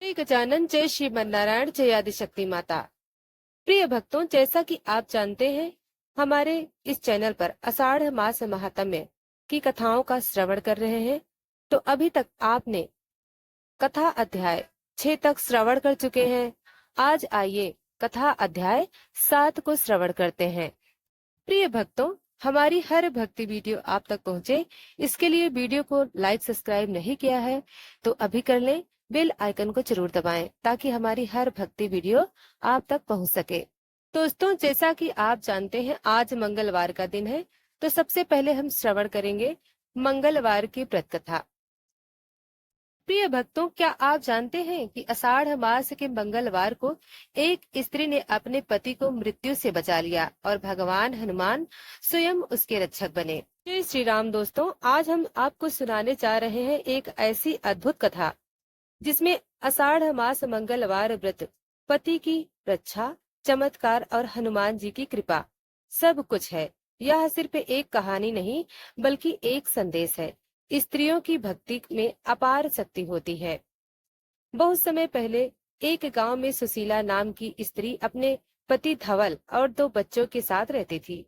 जय गजानन, जय श्रीमन नारायण, जय आदिशक्ति माता। प्रिय भक्तों, जैसा कि आप जानते हैं, हमारे इस चैनल पर आषाढ़ मास महात्म्य की कथाओं का श्रवण कर रहे हैं। तो अभी तक आपने कथा अध्याय 6 तक श्रवण कर चुके हैं। आज आइए कथा अध्याय 7 को श्रवण करते हैं। प्रिय भक्तों, हमारी हर भक्ति वीडियो आप तक पहुंचे, इसके लिए वीडियो को लाइक सब्सक्राइब नहीं किया है तो अभी कर लें। बेल आइकन को जरूर दबाएं ताकि हमारी हर भक्ति वीडियो आप तक पहुंच सके। दोस्तों, जैसा कि आप जानते हैं, आज मंगलवार का दिन है, तो सबसे पहले हम श्रवण करेंगे मंगलवार की व्रत कथा। प्रिय भक्तों, क्या आप जानते हैं कि आषाढ़ मास के मंगलवार को एक स्त्री ने अपने पति को मृत्यु से बचा लिया और भगवान हनुमान स्वयं उसके रक्षक बने। जय श्री राम। दोस्तों, आज हम आपको सुनाने जा रहे हैं एक ऐसी अद्भुत कथा जिसमें आषाढ़ मास मंगलवार व्रत, पति की रक्षा, चमत्कार और हनुमान जी की कृपा सब कुछ है। यह सिर्फ एक कहानी नहीं बल्कि एक संदेश है। स्त्रियों की भक्ति में अपार शक्ति होती है। बहुत समय पहले एक गांव में सुशीला नाम की स्त्री अपने पति धवल और 2 बच्चों के साथ रहती थी।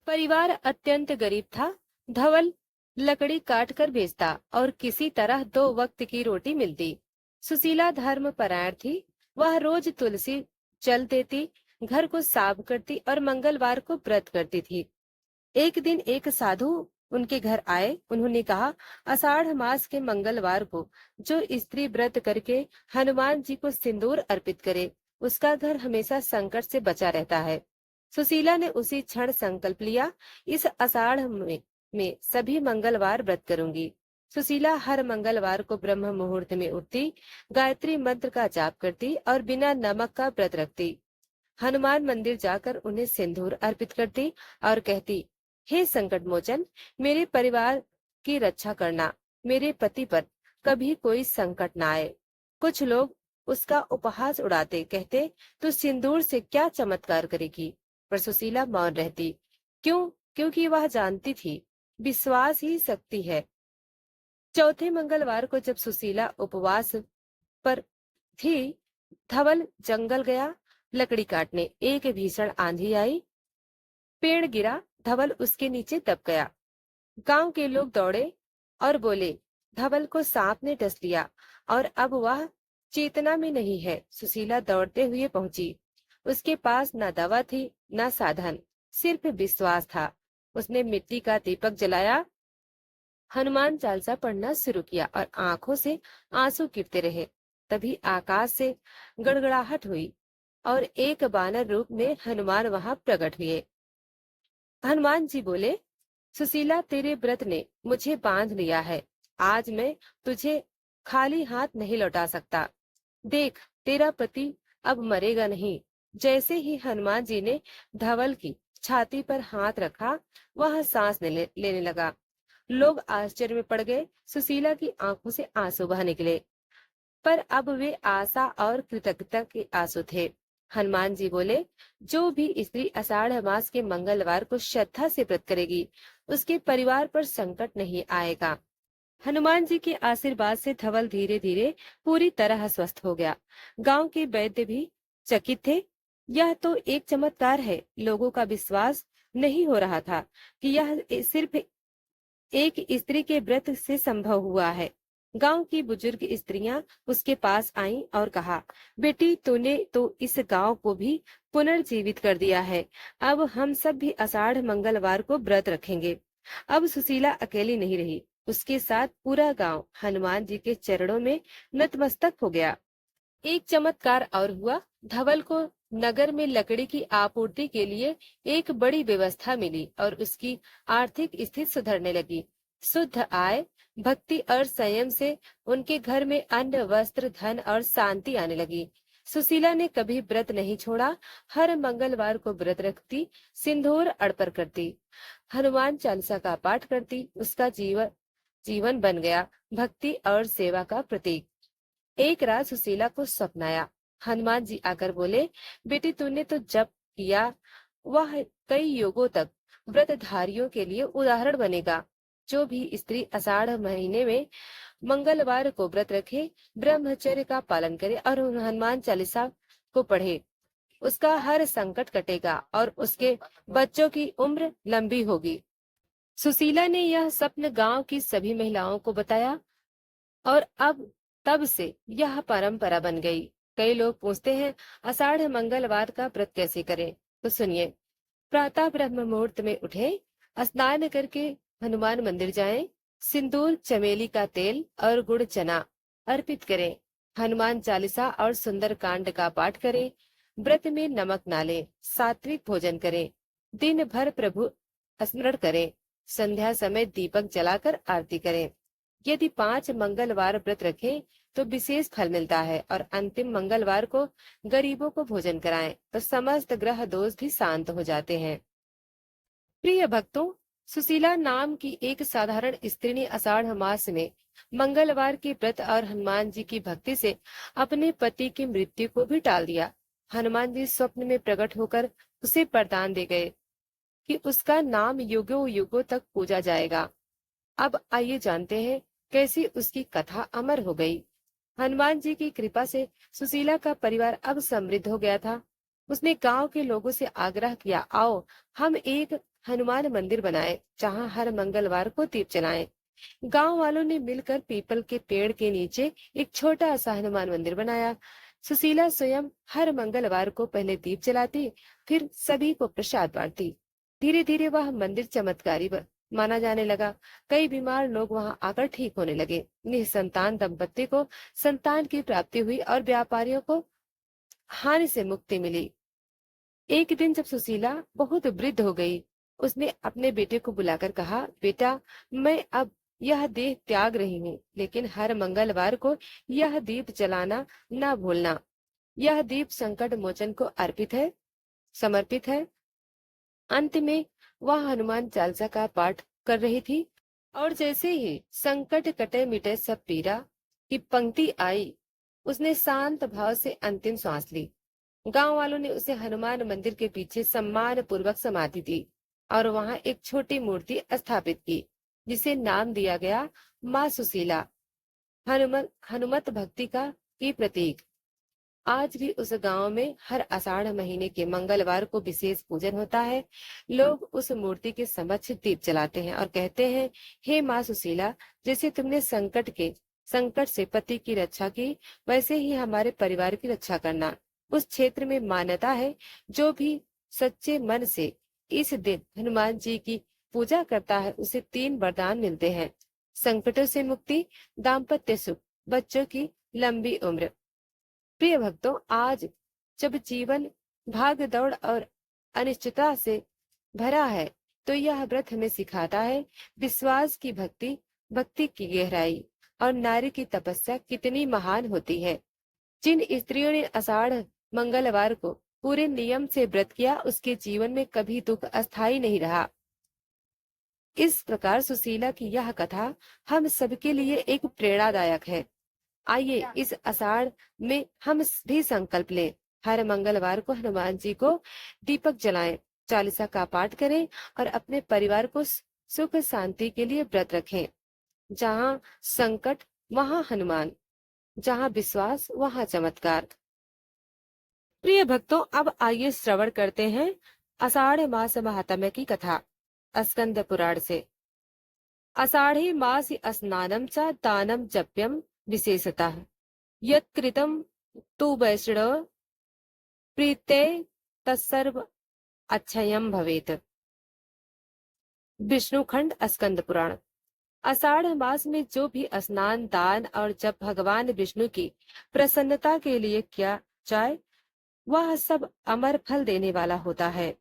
परिवार अत्यंत गरीब था। धवल लकड़ी काट कर बेचता और किसी तरह 2 वक्त की रोटी मिलती। सुशीला धर्म परायण थी। वह रोज तुलसी जल देती, घर को साफ करती और मंगलवार को व्रत करती थी। एक दिन एक साधु उनके घर आए। उन्होंने कहा, आषाढ़ मास के मंगलवार को जो स्त्री व्रत करके हनुमान जी को सिंदूर अर्पित करे, उसका घर हमेशा संकट से बचा रहता है। सुशीला ने उसी क्षण संकल्प लिया, इस आषाढ़ में सभी मंगलवार व्रत करूंगी। सुशीला हर मंगलवार को ब्रह्म मुहूर्त में उठती, गायत्री मंत्र का जाप करती और बिना नमक का व्रत रखती। हनुमान मंदिर जाकर उन्हें सिंदूर अर्पित करती और कहती, हे संकट मोचन, मेरे परिवार की रक्षा करना, मेरे पति पर कभी कोई संकट न आए। कुछ लोग उसका उपहास उड़ाते, कहते, तू सिंदूर से क्या चमत्कार करेगी। पर सुशीला मौन रहती। क्यों? क्योंकि वह जानती थी, विश्वास ही शक्ति है। चौथे मंगलवार को जब सुशीला उपवास पर थी, धवल जंगल गया लकड़ी काटने। एक भीषण आंधी आई, पेड़ गिरा, धवल उसके नीचे दब गया। गांव के लोग दौड़े और बोले, धवल को सांप ने डस लिया और अब वह चेतना में नहीं है। सुशीला दौड़ते हुए पहुंची। उसके पास न दवा थी न साधन, सिर्फ विश्वास था। उसने मिट्टी का दीपक जलाया, हनुमान चालीसा पढ़ना शुरू किया और आंखों से आंसू गिरते रहे। तभी आकाश से गड़गड़ाहट हुई और एक बानर रूप में हनुमान वहां प्रकट हुए। हनुमान जी बोले, सुशीला, तेरे व्रत ने मुझे बांध लिया है। आज मैं तुझे खाली हाथ नहीं लौटा सकता। देख, तेरा पति अब मरेगा नहीं। जैसे ही हनुमान जी ने धवल की छाती पर हाथ रखा, वह सांस लेने लगा। लोग आश्चर्य में पड़ गए। सुशीला की आंखों से आंसू बह निकले, पर अब वे आशा और कृतज्ञता के आंसू थे। हनुमान जी बोले, जो भी स्त्री आषाढ़ मास के मंगलवार को श्रद्धा से व्रत करेगी, उसके परिवार पर संकट नहीं आएगा। हनुमान जी के आशीर्वाद से धवल धीरे धीरे पूरी तरह स्वस्थ हो गया। गांव के वैद्य भी चकित थे। यह तो एक चमत्कार है। लोगों का विश्वास नहीं हो रहा था कि यह सिर्फ एक स्त्री के व्रत से संभव हुआ है। गांव की बुजुर्ग स्त्रियां उसके पास आईं और कहा, बेटी, तूने तो इस गांव को भी पुनर्जीवित कर दिया है। अब हम सब भी आषाढ़ मंगलवार को व्रत रखेंगे। अब सुशीला अकेली नहीं रही, उसके साथ पूरा गांव हनुमान जी के चरणों में नतमस्तक हो गया। एक चमत्कार और हुआ। धवल को नगर में लकड़ी की आपूर्ति के लिए एक बड़ी व्यवस्था मिली और उसकी आर्थिक स्थिति सुधरने लगी। शुद्ध आय, भक्ति और संयम से उनके घर में अन्न, वस्त्र, धन और शांति आने लगी। सुशीला ने कभी व्रत नहीं छोड़ा। हर मंगलवार को व्रत रखती, सिंदूर अर्पण करती, हनुमान चालीसा का पाठ करती। उसका जीवन बन गया भक्ति और सेवा का प्रतीक। एक रात सुशीला को स्वप्न आया। हनुमान जी आकर बोले, बेटी, तूने तो जप किया, वह कई युगों तक व्रतधारियों के लिए उदाहरण बनेगा। जो भी स्त्री आषाढ़ महीने में मंगलवार को व्रत रखे, ब्रह्मचर्य का पालन करे और हनुमान चालीसा को पढ़े। उसका हर संकट कटेगा और उसके बच्चों की उम्र लंबी होगी। सुशीला ने यह स्वप्न गांव की सभी महिलाओं को बताया और अब तब से यह परंपरा बन गई। कई लोग पूछते हैं, आषाढ़ मंगलवार का व्रत कैसे करें? तो सुनिए। प्रातः ब्रह्म मुहूर्त में उठे, स्नान करके हनुमान मंदिर जाएं, सिंदूर, चमेली का तेल और गुड़ चना अर्पित करें, हनुमान चालीसा और सुंदर कांड का पाठ करें, व्रत में नमक ना लें, सात्विक भोजन करें, दिन भर प्रभु स्मरण करें, संध्या समय दीपक जलाकर आरती करें। यदि 5 मंगलवार व्रत रखें तो विशेष फल मिलता है और अंतिम मंगलवार को गरीबों को भोजन कराएं तो समस्त ग्रह दोष भी शांत हो जाते हैं। प्रिय भक्तों, सुशीला नाम की एक साधारण स्त्री ने आषाढ़ मास में मंगलवार के व्रत और हनुमान जी की भक्ति से अपने पति की मृत्यु को भी टाल दिया। हनुमान जी स्वप्न में प्रकट होकर उसे वरदान दे गए कि उसका नाम युगों युगों तक पूजा जाएगा। अब आइए जानते हैं कैसी उसकी कथा अमर हो गई। हनुमान जी की कृपा से सुशीला का परिवार अब समृद्ध हो गया था। उसने गांव के लोगों से आग्रह किया, आओ हम एक हनुमान मंदिर बनाएं, जहां हर मंगलवार को दीप जलाएं। गांव वालों ने मिलकर पीपल के पेड़ के नीचे एक छोटा सा हनुमान मंदिर बनाया। सुशीला स्वयं हर मंगलवार को पहले दीप जलाती, फिर सभी को प्रसाद बांटती। धीरे धीरे वह मंदिर चमत्कारी माना जाने लगा। कई बीमार लोग वहां आकर ठीक होने लगे। निसंतान दंपत्ति को संतान की प्राप्ति हुई और व्यापारियों को हानि से मुक्ति मिली। एक दिन जब सुशीला बहुत वृद्ध हो गई, उसने अपने बेटे को बुलाकर कहा, बेटा, मैं अब यह देह त्याग रही हूँ, लेकिन हर मंगलवार को यह दीप जलाना न भूलना। यह दीप संकट मोचन को समर्पित है। अंत में वह हनुमान चालीसा का पाठ कर रही थी और जैसे ही संकट कटे मिटे सब पीरा की पंक्ति आई, उसने शांत भाव से अंतिम सांस ली। गांव वालों ने उसे हनुमान मंदिर के पीछे सम्मान पूर्वक समाधि दी और वहां एक छोटी मूर्ति स्थापित की, जिसे नाम दिया गया माँ सुशीला, हनुमत भक्ति की प्रतीक। आज भी उस गांव में हर आषाढ़ महीने के मंगलवार को विशेष पूजन होता है। लोग उस मूर्ति के समक्ष दीप जलाते हैं और कहते हैं, हे माँ सुशीला, जैसे तुमने संकट से पति की रक्षा की, वैसे ही हमारे परिवार की रक्षा करना। उस क्षेत्र में मान्यता है, जो भी सच्चे मन से इस दिन हनुमान जी की पूजा करता है, उसे 3 वरदान मिलते हैं: संकटों से मुक्ति, दाम्पत्य सुख, बच्चों की लंबी उम्र। प्रिय भक्तों, आज जब जीवन भाग दौड़ और अनिश्चितता से भरा है, तो यह व्रत हमें सिखाता है विश्वास की भक्ति की गहराई और नारी की तपस्या कितनी महान होती है। जिन स्त्रियों ने आषाढ़ मंगलवार को पूरे नियम से व्रत किया, उसके जीवन में कभी दुख अस्थायी नहीं रहा। इस प्रकार सुशीला की यह कथा हम सबके लिए एक प्रेरणादायक है। आइए इस आषाढ़ में हम भी संकल्प लें, हर मंगलवार को हनुमान जी को दीपक जलाएं, चालीसा का पाठ करें और अपने परिवार को सुख शांति के लिए व्रत रखें। जहाँ संकट वहाँ हनुमान, जहाँ विश्वास वहाँ चमत्कार। प्रिय भक्तों, अब आइए श्रवण करते हैं आषाढ़ मास महात्म्य की कथा स्कंद पुराण से। आषाढ़ी मास स्नानम च दानम जप्यम विशेषतः यत्कृतं तु वैष्णव प्रीते तत्सर्व अच्छयम भवेत। विष्णु खंड स्कंद पुराण। आषाढ़ मास में जो भी स्नान, दान और जब भगवान विष्णु की प्रसन्नता के लिए किया जाए, वह सब अमर फल देने वाला होता है।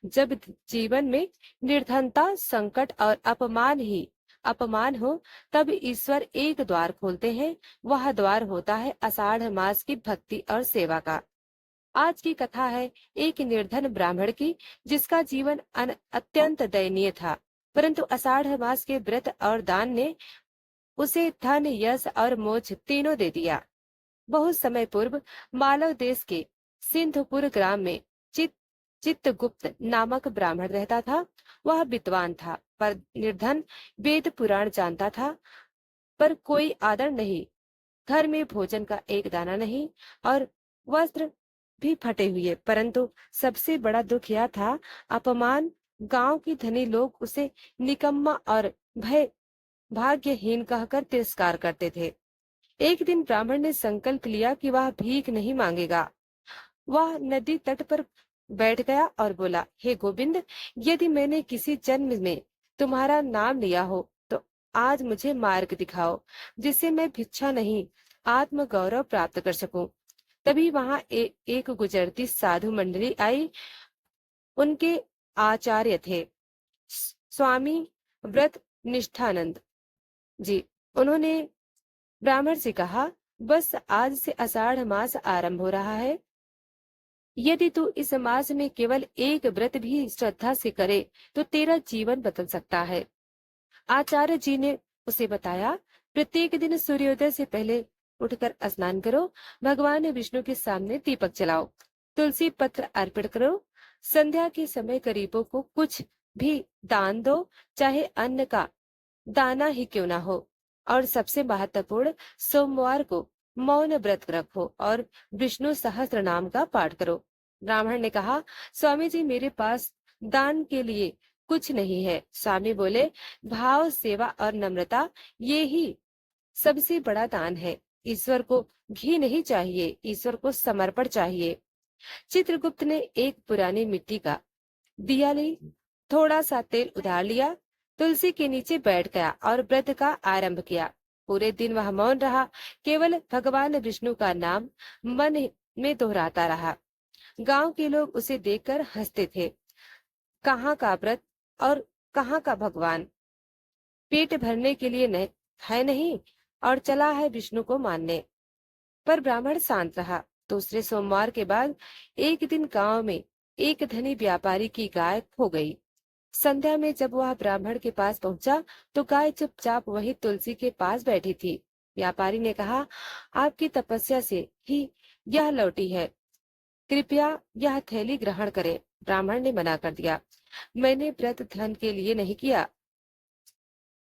जब जीवन में निर्धनता, संकट और अपमान हो, तब ईश्वर एक द्वार खोलते हैं। वह द्वार होता है आषाढ़ मास की भक्ति और सेवा का। आज की कथा है एक निर्धन ब्राह्मण की, जिसका जीवन अत्यंत दयनीय था, परंतु आषाढ़ मास के व्रत और दान ने उसे धन, यश और मोक्ष तीनों दे दिया। बहुत समय पूर्व मालव देश के सिंधुपुर ग्राम में चित्तगुप्त नामक ब्राह्मण रहता था। वह विद्वान था पर निर्धन, वेद पुराण जानता था पर कोई आदर नहीं, घर में भोजन का एक दाना नहीं, और वस्त्र भी फटे हुए। परंतु सबसे बड़ा दुख यह था, अपमान। गांव के धनी लोग उसे निकम्मा और भय भाग्यहीन कहकर तिरस्कार करते थे। एक दिन ब्राह्मण ने संकल्प लिया कि वह भीख नहीं मांगेगा। वह नदी तट पर बैठ गया और बोला, हे गोविंद, यदि मैंने किसी जन्म में तुम्हारा नाम लिया हो तो आज मुझे मार्ग दिखाओ, जिससे मैं भिक्षा नहीं, आत्म गौरव प्राप्त कर सकूं। तभी वहां एक गुजरती साधु मंडली आई। उनके आचार्य थे स्वामी व्रत निष्ठानंद जी। उन्होंने ब्राह्मण से कहा, बस आज से आषाढ़ मास आरंभ हो रहा है। यदि तू इस मास में केवल एक व्रत भी श्रद्धा से करे तो तेरा जीवन बदल सकता है। आचार्य जी ने उसे बताया, प्रत्येक दिन सूर्योदय से पहले उठकर स्नान करो, भगवान विष्णु के सामने दीपक जलाओ, तुलसी पत्र अर्पण करो, संध्या के समय गरीबों को कुछ भी दान दो, चाहे अन्न का दाना ही क्यों ना हो, और सबसे महत्वपूर्ण, सोमवार को मौन व्रत रखो और विष्णु सहस्त्र नाम का पाठ करो। ब्राह्मण ने कहा, स्वामी जी, मेरे पास दान के लिए कुछ नहीं है। स्वामी बोले, भाव, सेवा और नम्रता, ये ही सबसे बड़ा दान है। ईश्वर को घी नहीं चाहिए, ईश्वर को समर्पण चाहिए। चित्रगुप्त ने एक पुरानी मिट्टी का दिया ली, थोड़ा सा तेल उधार लिया, तुलसी के नीचे बैठ गया और व्रत का आरंभ किया। पूरे दिन वह मौन रहा, केवल भगवान विष्णु का नाम मन में दोहराता रहा। गांव के लोग उसे देखकर हंसते थे। कहाँ का व्रत और कहाँ का भगवान, पेट भरने के लिए है नहीं और चला है विष्णु को मानने। पर ब्राह्मण शांत रहा। दूसरे सोमवार के बाद एक दिन गांव में एक धनी व्यापारी की गाय खो गई। संध्या में जब वह ब्राह्मण के पास पहुंचा तो गाय चुपचाप वही तुलसी के पास बैठी थी। व्यापारी ने कहा, आपकी तपस्या से ही यह लौटी है, कृपया यह थैली ग्रहण करें। ब्राह्मण ने मना कर दिया, मैंने व्रत धन के लिए नहीं किया,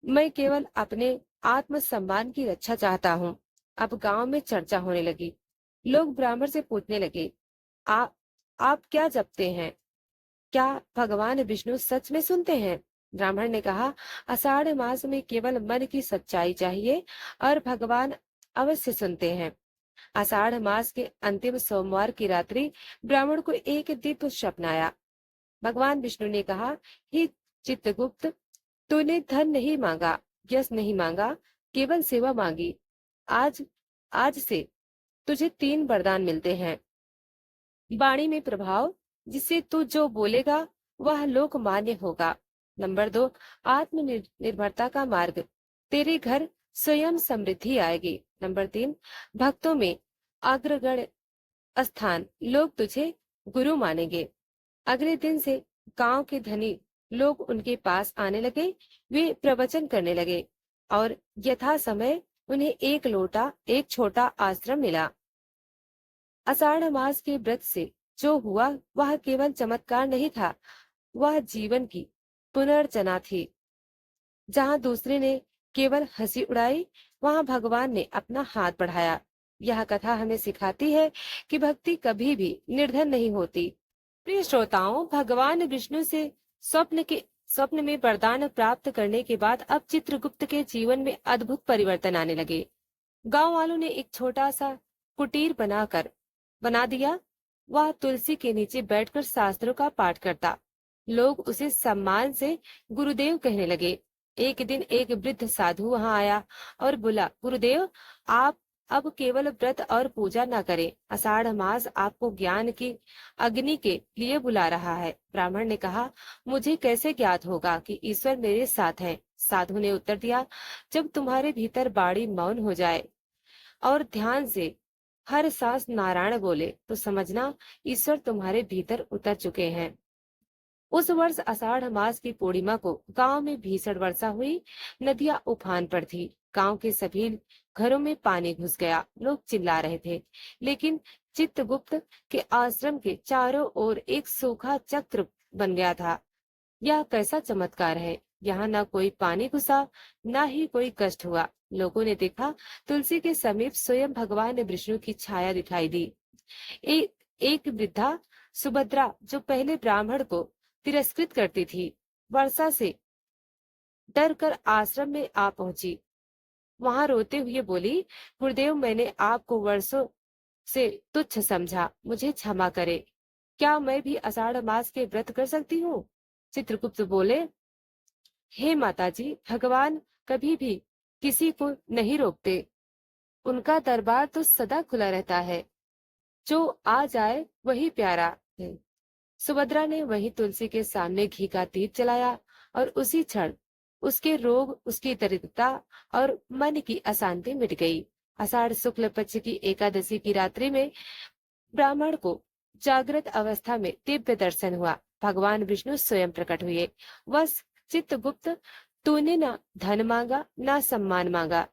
मैं केवल अपने आत्मसम्मान की रक्षा चाहता हूँ। अब गांव में चर्चा होने लगी। लोग ब्राह्मण से पूछने लगे, आ, आप क्या जपते हैं? क्या भगवान विष्णु सच में सुनते हैं? ब्राह्मण ने कहा, आषाढ़ मास में केवल मन की सच्चाई चाहिए और भगवान अवश्य सुनते हैं। आषाढ़ मास के अंतिम सोमवार की रात्रि ब्राह्मण को एक दिव्य स्वप्न आया। भगवान विष्णु ने कहा, हे चित्रगुप्त, तूने धन नहीं मांगा, यश नहीं मांगा, केवल सेवा मांगी। आज आज से तुझे 3 वरदान मिलते हैं। वाणी में प्रभाव, जिससे तू जो बोलेगा वह लोक मान्य होगा। नंबर 2, आत्मनिर्भरता का मार्ग, तेरे घर स्वयं समृद्धि आएगी। नंबर 3, भक्तों में अग्रगण्य स्थान, लोग तुझे गुरु मानेंगे। अगले दिन से गांव के धनी लोग उनके पास आने लगे। वे प्रवचन करने लगे और यथा समय उन्हें एक छोटा आश्रम मिला। आषाढ़ मास के व्रत से जो हुआ वह केवल चमत्कार नहीं था, वह जीवन की पुनर्रचना थी। जहाँ दूसरे ने केवल हंसी उड़ाई, वहां भगवान ने अपना हाथ बढ़ाया। यह कथा हमें सिखाती है कि भक्ति कभी भी निर्धन नहीं होती। प्रिय श्रोताओं, भगवान विष्णु से स्वप्न में वरदान प्राप्त करने के बाद अब चित्रगुप्त के जीवन में अद्भुत परिवर्तन आने लगे। गांव वालों ने एक छोटा सा कुटीर बना दिया। वह तुलसी के नीचे बैठकर शास्त्रों का पाठ करता। लोग उसे सम्मान से गुरुदेव कहने लगे। एक दिन एक वृद्ध साधु वहां आया और बोला, गुरुदेव, आप अब केवल व्रत और पूजा न करें, आषाढ़ मास आपको ज्ञान की अग्नि के लिए बुला रहा है। ब्राह्मण ने कहा, मुझे कैसे ज्ञात होगा कि ईश्वर मेरे साथ है? साधु ने उत्तर दिया, जब तुम्हारे भीतर बाड़ी मौन हो जाए और ध्यान से हर सांस नारायण बोले तो समझना ईश्वर तुम्हारे भीतर उतर चुके हैं। उस वर्ष आषाढ़ मास की पूर्णिमा को गांव में भीषण वर्षा हुई। नदियां उफान पर थी। गांव के सभी घरों में पानी घुस गया। लोग चिल्ला रहे थे, लेकिन चित्रगुप्त के आश्रम के चारों ओर एक सूखा चक्र बन गया था। यह कैसा चमत्कार है! यहाँ न कोई पानी घुसा, न ही कोई कष्ट हुआ। लोगों ने देखा तुलसी के समीप स्वयं भगवान विष्णु की छाया दिखाई दी। एक वृद्धा सुभद्रा, जो पहले ब्राह्मण को तिरस्कृत करती थी, वर्षा से डर कर आश्रम में आ पहुंची। वहां रोते हुए बोली, गुरुदेव, मैंने आपको वर्षों से तुच्छ समझा, मुझे क्षमा करे। क्या मैं भी आषाढ़ मास के व्रत कर सकती हूँ? चित्रगुप्त बोले, हे माताजी, भगवान कभी भी किसी को नहीं रोकते। उनका दरबार तो सदा खुला रहता है। जो आ जाए वही प्यारा है। सुभद्रा ने वही तुलसी के सामने घी का दीप जलाया और उसी क्षण उसके रोग, उसकी दरिद्रता और मन की अशांति मिट गई। आषाढ़ शुक्ल पक्ष की एकादशी की रात्रि में ब्राह्मण को जागृत अवस्था में दिव्य दर्शन हुआ। भगवान विष्णु स्वयं प्रकट हुए। बस चित्रगुप्त, तूने ना धन मांगा ना सम्मान मांगा,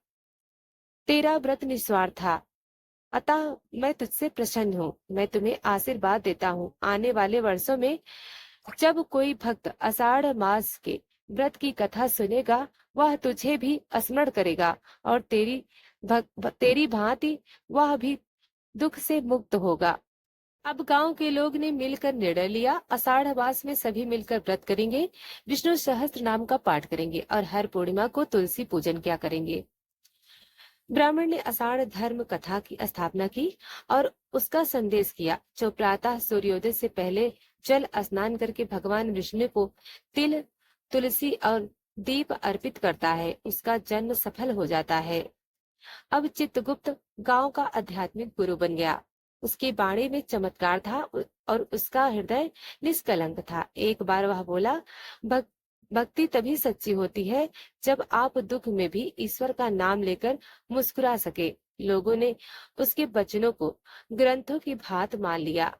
तेरा व्रत निस्वार्थ था, अतः मैं तुझसे प्रसन्न हूँ। मैं तुम्हें आशीर्वाद देता हूँ। आने वाले वर्षों में जब कोई भक्त आषाढ़ मास के व्रत की कथा सुनेगा, वह तुझे भी स्मरण करेगा और तेरी भांति वह भी दुख से मुक्त होगा। अब गांव के लोग ने मिलकर निर्णय लिया, आषाढ़ मास में सभी मिलकर व्रत करेंगे, विष्णु सहस्त्र नाम का पाठ करेंगे और हर पूर्णिमा को तुलसी पूजन किया करेंगे। ब्राह्मण ने आषाढ़ धर्म कथा की स्थापना की और उसका संदेश किया। जो प्रातः सूर्योदय से पहले जल स्नान करके भगवान विष्णु को तिल, तुलसी और दीप अर्पित करता है, उसका जन्म सफल हो जाता है। अब चित्रगुप्त गांव का आध्यात्मिक गुरु बन गया। उसकी वाणी में चमत्कार था और उसका हृदय निष्कलंक था। एक बार वह बोला, भक्ति तभी सच्ची होती है जब आप दुख में भी ईश्वर का नाम लेकर मुस्कुरा सके। लोगों ने उसके वचनों को ग्रंथों की भांति मान लिया।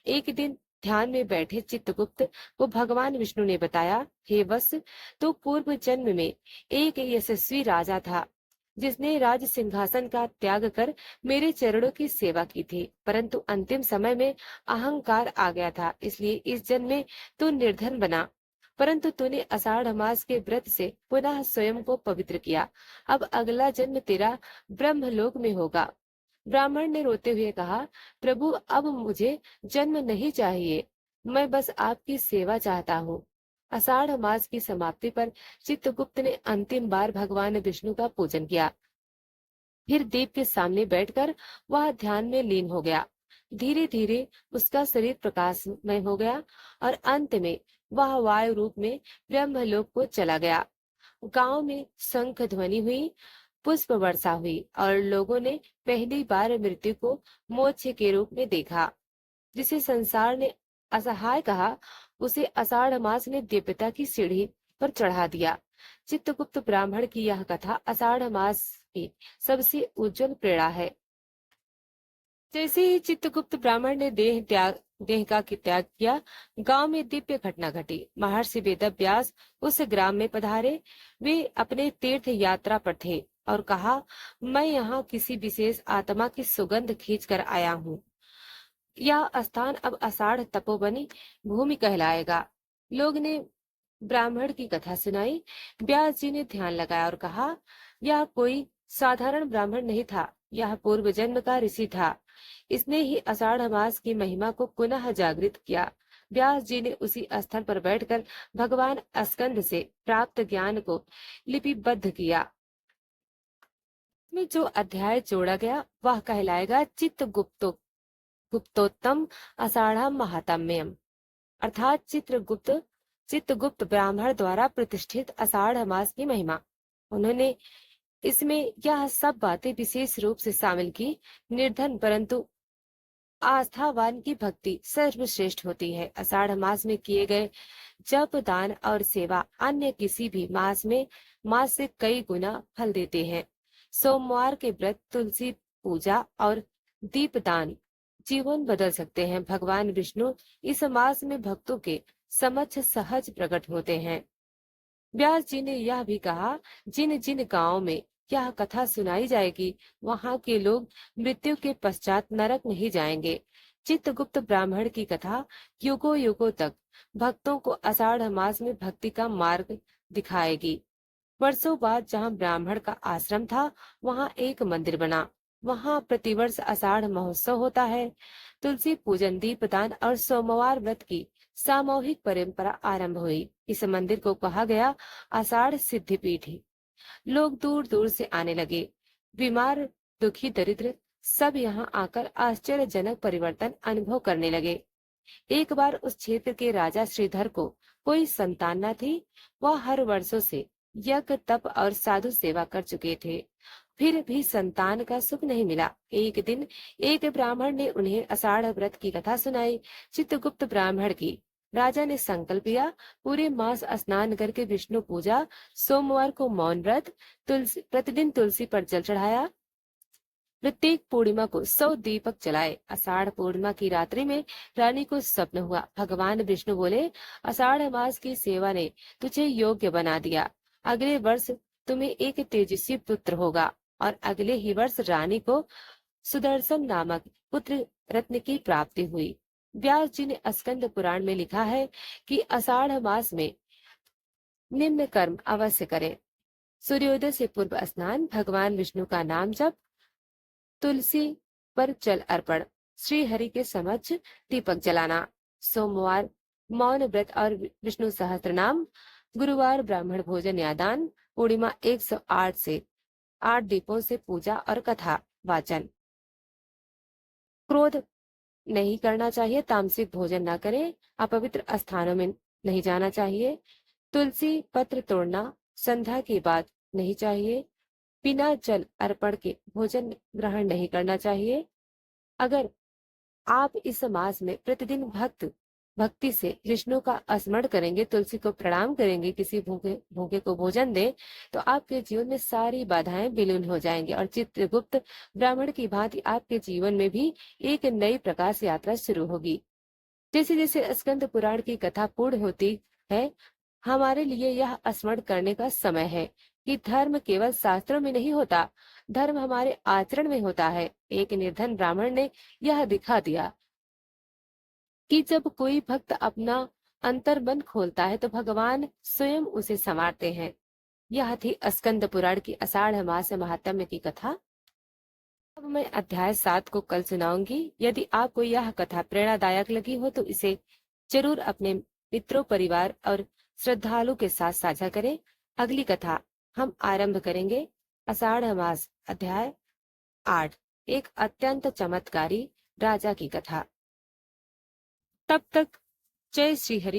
एक दिन ध्यान में बैठे चित्रगुप्त को भगवान विष्णु ने बताया, हे वत्स, तो पूर्व जन्म में एक यशस्वी राजा था जिसने राज सिंहासन का त्याग कर मेरे चरणों की सेवा की थी, परंतु अंतिम समय में अहंकार आ गया था, इसलिए इस जन्म में तू निर्धन बना। परंतु तूने आषाढ़ मास के व्रत से पुनः स्वयं को पवित्र किया। अब अगला जन्म तेरा ब्रह्मलोक में होगा। ब्राह्मण ने रोते हुए कहा, प्रभु, अब मुझे जन्म नहीं चाहिए, मैं बस आपकी सेवा चाहता हूँ। आषाढ़ मास की समाप्ति पर चित्रगुप्त ने अंतिम बार भगवान विष्णु का पूजन किया। फिर दीप के सामने बैठकर वह ध्यान में लीन हो गया। धीरे धीरे उसका शरीर प्रकाशमय हो गया और अंत में वह वायु रूप में ब्रह्मलोक को चला गया। गांव में शंख ध्वनि हुई, पुष्प वर्षा हुई और लोगों ने पहली बार मृत्यु को मोक्ष के रूप में देखा। जिसे संसार ने असहाय कहा, उसे आषाढ़ मास ने दिव्यता की सीढ़ी पर चढ़ा दिया। चित्रगुप्त ब्राह्मण की यह कथा आषाढ़ मास की सबसे उज्जवल प्रेरणा है। जैसे ही चित्रगुप्त ब्राह्मण ने देह का त्याग किया, गांव में दिव्य घटना घटी। महर्षि वेदव्यास उस ग्राम में पधारे। वे अपने तीर्थ यात्रा पर थे और कहा, मैं यहाँ किसी विशेष आत्मा की सुगंध खींच कर आया हूँ। यह स्थान अब आषाढ़ तपोवनी भूमि कहलाएगा। लोग ने ब्राह्मण की कथा सुनाई। व्यास जी ने ध्यान लगाया और कहा, यह कोई साधारण ब्राह्मण नहीं था, यह पूर्व जन्म का ऋषि था। इसने ही आषाढ़ मास की महिमा को पुनः जागृत किया। व्यास जी ने उसी स्थल पर बैठकर भगवान स्कंद से प्राप्त ज्ञान को लिपिबद्ध किया। में जो अध्याय जोड़ा गया वह कहलाएगा गुप्तोत्तम आषाढ़ महात्म्यम, अर्थात चित्रगुप्त ब्राह्मण द्वारा प्रतिष्ठित आषाढ़ मास की महिमा। उन्होंने इसमें यह सब बातें विशेष रूप से शामिल की। निर्धन परंतु आस्थावान की भक्ति सर्वश्रेष्ठ होती है। आषाढ़ मास में किए गए जप, दान और सेवा अन्य किसी भी मास से कई गुना फल देते हैं। सोमवार के व्रत, तुलसी पूजा और दीपदान जीवन बदल सकते हैं। भगवान विष्णु इस मास में भक्तों के समक्ष सहज प्रकट होते हैं। व्यास जी ने यह भी कहा, जिन जिन गांवों में यह कथा सुनाई जाएगी, वहां के लोग मृत्यु के पश्चात नरक नहीं जाएंगे। चित्रगुप्त ब्राह्मण की कथा युगों युगों तक भक्तों को आषाढ़ मास में भक्ति का मार्ग दिखाएगी। वर्षों बाद जहाँ ब्राह्मण का आश्रम था, वहाँ एक मंदिर बना। वहाँ प्रतिवर्ष आषाढ़ महोत्सव होता है। तुलसी पूजन, दीपदान और सोमवार व्रत की सामूहिक परंपरा आरंभ हुई। इस मंदिर को कहा गया आषाढ़ सिद्धिपीठ। लोग दूर दूर से आने लगे। बीमार, दुखी, दरिद्र सब यहाँ आकर आश्चर्यजनक परिवर्तन अनुभव करने लगे। एक बार उस क्षेत्र के राजा श्रीधर को कोई संतान न थी। वह हर वर्षों से यज्ञ, तप और साधु सेवा कर चुके थे, फिर भी संतान का सुख नहीं मिला। एक दिन एक ब्राह्मण ने उन्हें आषाढ़ व्रत की कथा सुनाई। चित्रगुप्त ब्राह्मण की। राजा ने संकल्प लिया, पूरे मास स्नान करके विष्णु पूजा, सोमवार को मौन व्रत, प्रतिदिन तुलसी पर जल चढ़ाया, प्रत्येक पूर्णिमा को 100 दीपक जलाए। आषाढ़ पूर्णिमा की रात्रि में रानी को स्वप्न हुआ। भगवान विष्णु बोले, आषाढ़ मास की सेवा ने तुझे योग्य बना दिया। अगले वर्ष तुम्हें एक तेजस्वी पुत्र होगा। और अगले ही वर्ष रानी को सुदर्शन नामक पुत्र रत्न की प्राप्ति हुई। व्यास जी ने स्कंद पुराण में लिखा है कि आषाढ़ मास में निम्न कर्म अवश्य करें: सूर्योदय से पूर्व स्नान, भगवान विष्णु का नाम जप, तुलसी पर जल अर्पण, श्री हरि के समक्ष दीपक जलाना, सोमवार मौन व्रत और विष्णु सहस्त्र नाम, गुरुवार ब्राह्मण भोजन या दान, पूर्णिमा 108 से 8 दीपों से पूजा और कथा वाचन। क्रोध नहीं करना चाहिए, तामसिक भोजन न करें, अपवित्र स्थानों में नहीं जाना चाहिए, तुलसी पत्र तोड़ना संध्या के बाद नहीं चाहिए, बिना जल अर्पण के भोजन ग्रहण नहीं करना चाहिए। अगर आप इस मास में प्रतिदिन भक्ति से विष्णु का स्मरण करेंगे, तुलसी को प्रणाम करेंगे, किसी भूखे भूखे को भोजन दें, तो आपके जीवन में सारी बाधाएं विलीन हो जाएंगी और चित्रगुप्त ब्राह्मण की भांति आपके जीवन में भी एक नई प्रकाश यात्रा शुरू होगी। जैसे जैसे स्कंद पुराण की कथा पूर्ण होती है, हमारे लिए यह स्मरण करने का समय है कि धर्म केवल शास्त्रों में नहीं होता, धर्म हमारे आचरण में होता है। एक निर्धन ब्राह्मण ने यह दिखा दिया कि जब कोई भक्त अपना अंतर्मन खोलता है तो भगवान स्वयं उसे संवारते हैं। यह थी स्कंद पुराण की आषाढ़ मास महात्म्य की कथा। अब मैं अध्याय 7 को कल सुनाऊंगी। यदि आपको यह कथा प्रेरणादायक लगी हो तो इसे जरूर अपने मित्रों, परिवार और श्रद्धालु के साथ साझा करें। अगली कथा हम आरंभ करेंगे आषाढ़ मास अध्याय 8, एक अत्यंत चमत्कारी राजा की कथा। तब तक जय श्री हरि।